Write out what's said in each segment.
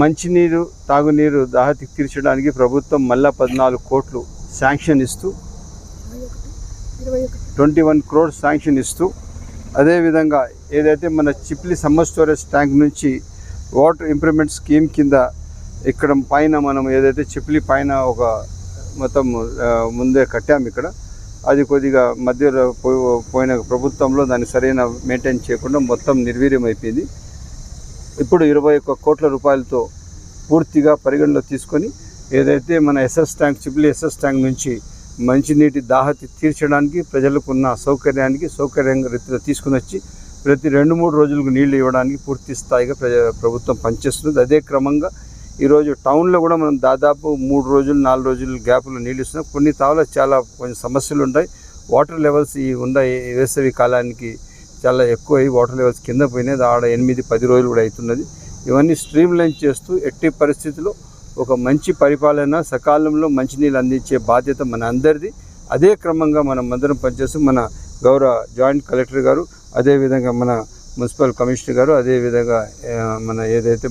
మంచినీరు తాగునీరు దాహతి తీర్చడానికి ప్రభుత్వం మళ్ళా 14 కోట్లు శాంక్షన్ ఇస్తూ 21 crores శాంక్షన్ ఇస్తూ, అదేవిధంగా ఏదైతే మన చిప్లి సమ్మర్ స్టోరేజ్ ట్యాంక్ నుంచి వాటర్ ఇంప్రూవ్మెంట్ స్కీమ్ కింద ఇక్కడ పైన మనం ఏదైతే చిప్లి పైన ఒక మొత్తం ముందే కట్టాము ఇక్కడ, అది కొద్దిగా మధ్యలో పోయిన ప్రభుత్వంలో దాన్ని సరైన మెయింటైన్ చేయకుండా మొత్తం నిర్వీర్యం అయిపోయింది. ఇప్పుడు 21 కోట్ల రూపాయలతో పూర్తిగా పరిగణలో తీసుకొని ఏదైతే మన ఎస్ఎస్ ట్యాంక్ చిప్లి ఎస్ఎస్ ట్యాంక్ నుంచి మంచినీటి దాహతి తీర్చడానికి ప్రజలకు ఉన్న సౌకర్యంగా రీతిలో తీసుకుని వచ్చి ప్రతి 2-3 రోజులకు నీళ్లు ఇవ్వడానికి పూర్తి స్థాయిగా ప్రభుత్వం పనిచేస్తుంది. అదే క్రమంగా ఈరోజు టౌన్లో కూడా మనం దాదాపు 3 రోజులు 4 రోజులు గ్యాప్లో నీళ్ళు ఇస్తున్నాం. కొన్ని తావులో కొంచెం సమస్యలు ఉంటాయి. వాటర్ లెవెల్స్ వేసవి కాలానికి చాలా ఎక్కువ వాటర్ లెవెల్స్ కింద పోయినాయి. ఆడ 8-10 రోజులు కూడా అవుతున్నది. ఇవన్నీ స్ట్రీమ్ లైన్ చేస్తూ ఎట్టి పరిస్థితుల్లో ఒక మంచి పరిపాలన, సకాలంలో మంచినీళ్ళు అందించే బాధ్యత మన అందరిది. అదే క్రమంగా మనం అందరం పనిచేస్తూ మన గౌరవ జాయింట్ కలెక్టర్ గారు, అదేవిధంగా మన మున్సిపల్ కమిషనర్ గారు, అదేవిధంగా మన ఏదైతే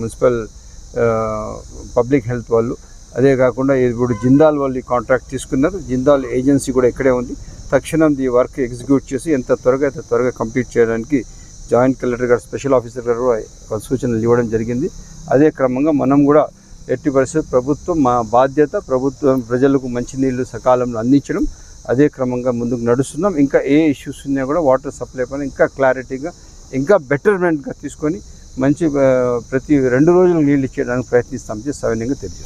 మున్సిపల్ పబ్లిక్ హెల్త్ వాళ్ళు, అదే కాకుండా ఇప్పుడు జిందాల్ వాళ్ళు ఈ కాంట్రాక్ట్ తీసుకున్నారు. జిందాల్ ఏజెన్సీ కూడా ఇక్కడే ఉంది. తక్షణం ఈ వర్క్ ఎగ్జిక్యూట్ చేసి ఎంత త్వరగా కంప్లీట్ చేయడానికి జాయింట్ కలెక్టర్ గారు, స్పెషల్ ఆఫీసర్ గారు సూచనలు ఇవ్వడం జరిగింది. అదే క్రమంగా మనం కూడా ఎట్టి పరిస్థితి ప్రభుత్వం మా బాధ్యత, ప్రభుత్వం ప్రజలకు మంచినీళ్ళు సకాలంలో అందించడం. అదే క్రమంగా ముందుకు నడుస్తున్నాం. ఇంకా ఏ ఇష్యూస్ ఉన్నా కూడా వాటర్ సప్లై పైన ఇంకా క్లారిటీగా, ఇంకా బెటర్మెంట్గా తీసుకొని ప్రతి 2 రోజులు నీళ్ళు ఇచ్చేయడానికి ప్రయత్నిస్తామని సవినయంగా తెలియజేస్తాం.